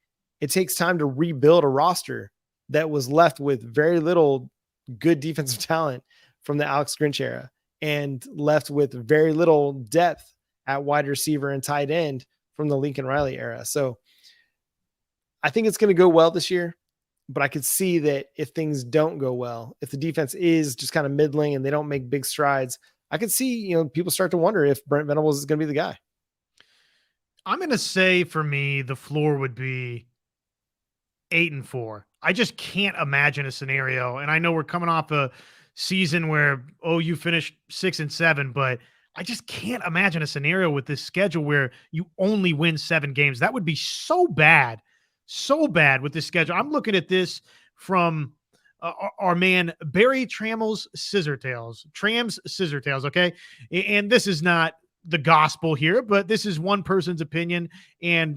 It takes time to rebuild a roster that was left with very little good defensive talent from the Alex Grinch era and left with very little depth at wide receiver and tight end from the Lincoln Riley era. So I think it's going to go well this year, but I could see that if things don't go well, if the defense is just kind of middling and they don't make big strides, I could see, people start to wonder if Brent Venables is going to be the guy. I'm going to say for me, the floor would be 8-4. I just can't imagine a scenario. And I know we're coming off a season where OU finished 6-7, but I just can't imagine a scenario with this schedule where you only win 7 games. That would be so bad with this schedule. I'm looking at this from our man Barry Tram's Scissor Tales. Okay. And this is not the gospel here, but this is one person's opinion. And,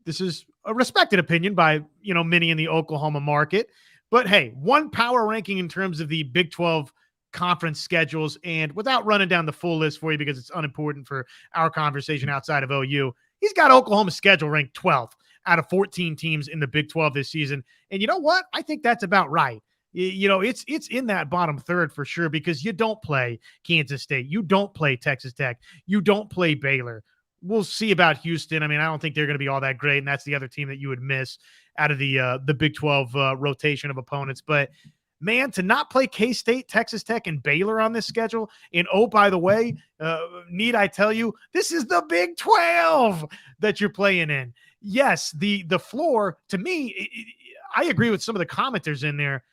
this is a respected opinion by, many in the Oklahoma market. But hey, one power ranking in terms of the Big 12 conference schedules, and without running down the full list for you because it's unimportant for our conversation outside of OU, he's got Oklahoma's schedule ranked 12th out of 14 teams in the Big 12 this season. And you know what? I think that's about right. It's in that bottom third for sure, because you don't play Kansas State. You don't play Texas Tech. You don't play Baylor. We'll see about Houston. I mean, I don't think they're going to be all that great, and that's the other team that you would miss out of the Big 12 rotation of opponents. But man, to not play K-State, Texas Tech, and Baylor on this schedule, and oh, by the way, need I tell you, this is the Big 12 that you're playing in. Yes, the floor, to me, I agree with some of the commenters in there.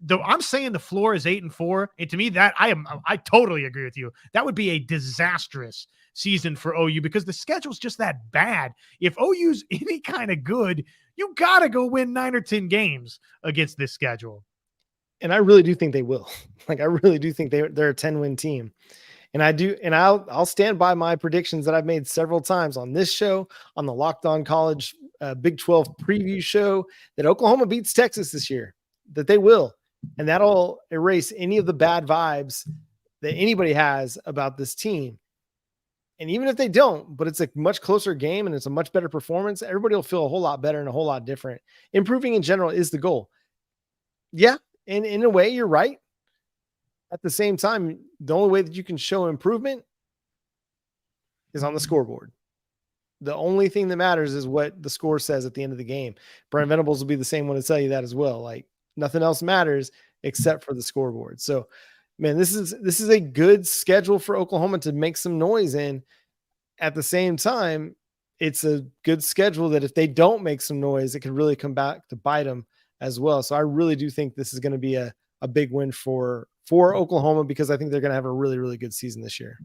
Though I'm saying the floor is 8-4, and to me, that I totally agree with you. That would be a disastrous season for OU because the schedule's just that bad. If OU's any kind of good, you got to go win 9 or 10 games against this schedule. And I really do think they will. I really do think they're a 10-win team. And I'll stand by my predictions that I've made several times on this show, on the Locked On College Big 12 preview show, that Oklahoma beats Texas this year, that they will. And that'll erase any of the bad vibes that anybody has about this team. And even if they don't, but it's a much closer game and it's a much better performance, everybody will feel a whole lot better and a whole lot different. Improving in general is the goal. Yeah. And in a way, you're right. At the same time, the only way that you can show improvement is on the scoreboard. The only thing that matters is what the score says at the end of the game. Brent Venables will be the same one to tell you that as well. Like, nothing else matters except for the scoreboard. So, man, this is a good schedule for Oklahoma to make some noise in. At the same time, it's a good schedule that if they don't make some noise, it could really come back to bite them as well. So I really do think this is going to be a big win for Oklahoma, because I think they're going to have a really, really good season this year.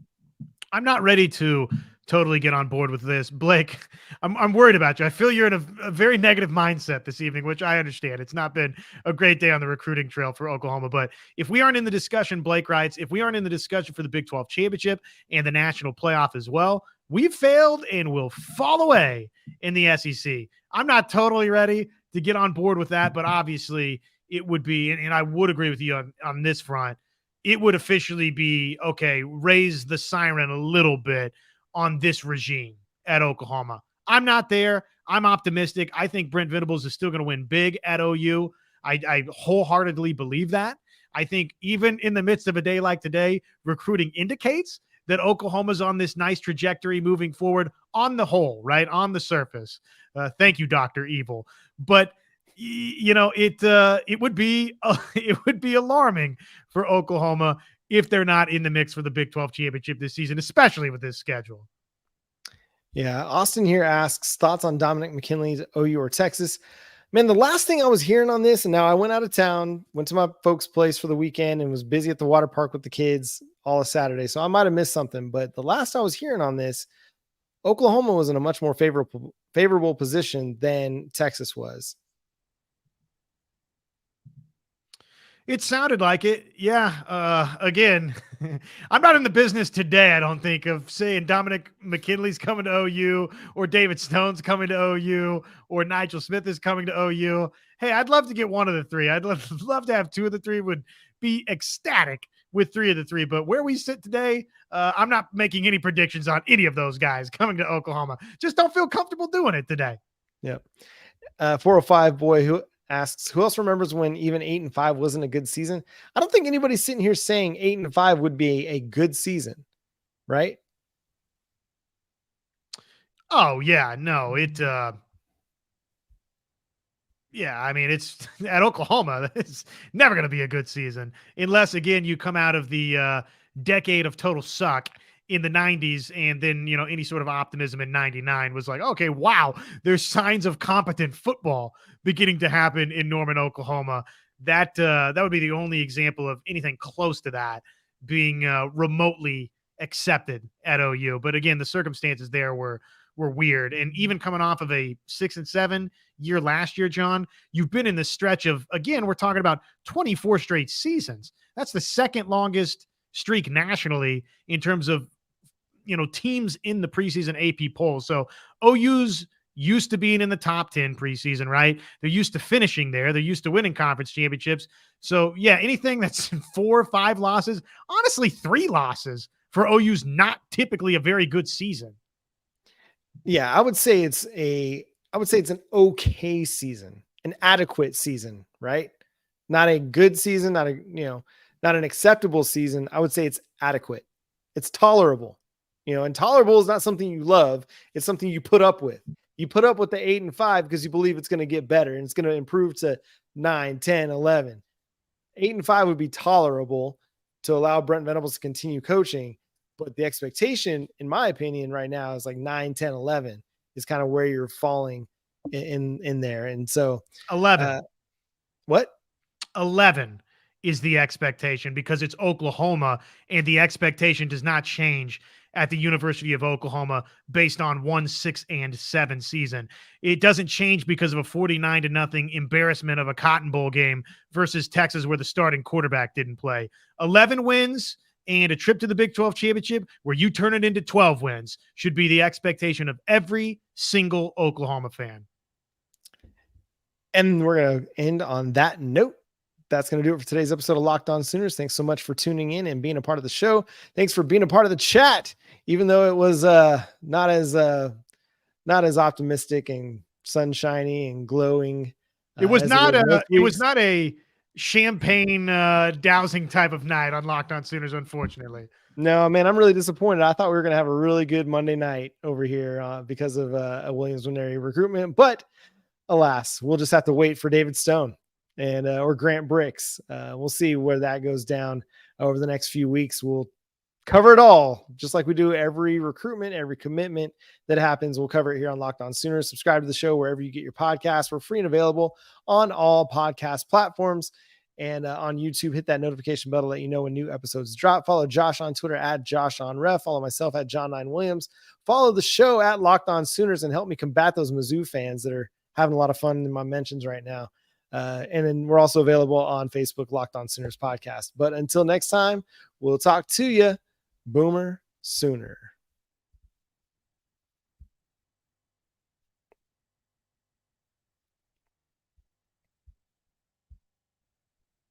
I'm not ready to totally get on board with this. Blake, I'm worried about you. I feel you're in a very negative mindset this evening, which I understand. It's not been a great day on the recruiting trail for Oklahoma. But if we aren't in the discussion, Blake writes, if we aren't in the discussion for the Big 12 championship and the national playoff as well, we've failed and will fall away in the SEC. I'm not totally ready to get on board with that, but obviously it would be, and I would agree with you on this front, it would officially be, okay, raise the siren a little bit on this regime at Oklahoma. I'm not there. I'm optimistic. I think Brent Venables is still going to win big at OU. I wholeheartedly believe that. I think even in the midst of a day like today, recruiting indicates that Oklahoma's on this nice trajectory moving forward on the whole, right? On the surface. Thank you, Dr. Evil. But it would be it would be alarming for Oklahoma if they're not in the mix for the Big 12 championship this season, especially with this schedule. Yeah. Austin here asks thoughts on Dominic McKinley's OU or Texas. Man, the last thing I was hearing on this, and now I went out of town, went to my folks' place for the weekend and was busy at the water park with the kids all of Saturday. So I might have missed something, but the last I was hearing on this, Oklahoma was in a much more favorable position than Texas was. It sounded like it. Yeah. Again, I'm not in the business today, I don't think, of saying Dominic McKinley's coming to OU or David Stone's coming to OU or Nigel Smith is coming to OU. Hey, I'd love to get one of the three. I'd love to have two of the three. Would be ecstatic with three of the three. But where we sit today, I'm not making any predictions on any of those guys coming to Oklahoma. Just don't feel comfortable doing it today. Yep. 405 boy who asks, who else remembers when even 8-5 wasn't a good season? I don't think anybody's sitting here saying 8-5 would be a good season, right? Oh yeah, no, I mean, it's at Oklahoma. It's never going to be a good season unless, again, you come out of the decade of total suck in the 90s and then, any sort of optimism in 99 was like, okay, wow, there's signs of competent football beginning to happen in Norman, Oklahoma. That would be the only example of anything close to that being remotely accepted at OU. But again, the circumstances there were weird. And even coming off of a 6-7 year last year, John, you've been in this stretch of, again, we're talking about 24 straight seasons. That's the second longest streak nationally in terms of, teams in the preseason AP polls. So OU's used to being in the top 10 preseason, right? They're used to finishing there. They're used to winning conference championships. So yeah, anything that's 4 or 5 losses, honestly, 3 losses for OU's not typically a very good season. Yeah, I would say it's an okay season, an adequate season, right? Not a good season, not an acceptable season. I would say it's adequate. It's tolerable. And tolerable is not something you love. It's something you put up with. You put up with the 8-5 because you believe it's going to get better and it's going to improve to 9, 10, 11. 8-5 would be tolerable to allow Brent Venables to continue coaching. But the expectation, in my opinion, right now is like 9, 10, 11 is kind of where you're falling in there. And so 11. What? 11 is the expectation because it's Oklahoma and the expectation does not change at the University of Oklahoma based on 1 6-7 season. It doesn't change because of a 49-0 embarrassment of a Cotton Bowl game versus Texas where the starting quarterback didn't play. 11 wins and a trip to the Big 12 championship where you turn it into 12 wins should be the expectation of every single Oklahoma fan. And we're going to end on that note. That's going to do it for today's episode of Locked On Sooners. Thanks so much for tuning in and being a part of the show. Thanks for being a part of the chat, even though it was not as optimistic and sunshiny and glowing. It was not a champagne dousing type of night on Locked On Sooners, unfortunately. No, man, I'm really disappointed. I thought we were going to have a really good Monday night over here because of a Williams Nwaneri recruitment, but alas, we'll just have to wait for David Stone and or Grant Bricks. We'll see where that goes down over the next few weeks. We'll cover it all, just like we do every recruitment, every commitment that happens. We'll cover it here on Locked On Sooners. Subscribe to the show wherever you get your podcasts. We're free and available on all podcast platforms. And on YouTube, hit that notification bell to let you know when new episodes drop. Follow Josh on Twitter at JoshOnRef. Follow myself at John9Williams. Follow the show at Locked On Sooners and help me combat those Mizzou fans that are having a lot of fun in my mentions right now. And then we're also available on Facebook, Locked On Sooners Podcast. But until next time, we'll talk to you, Boomer Sooner.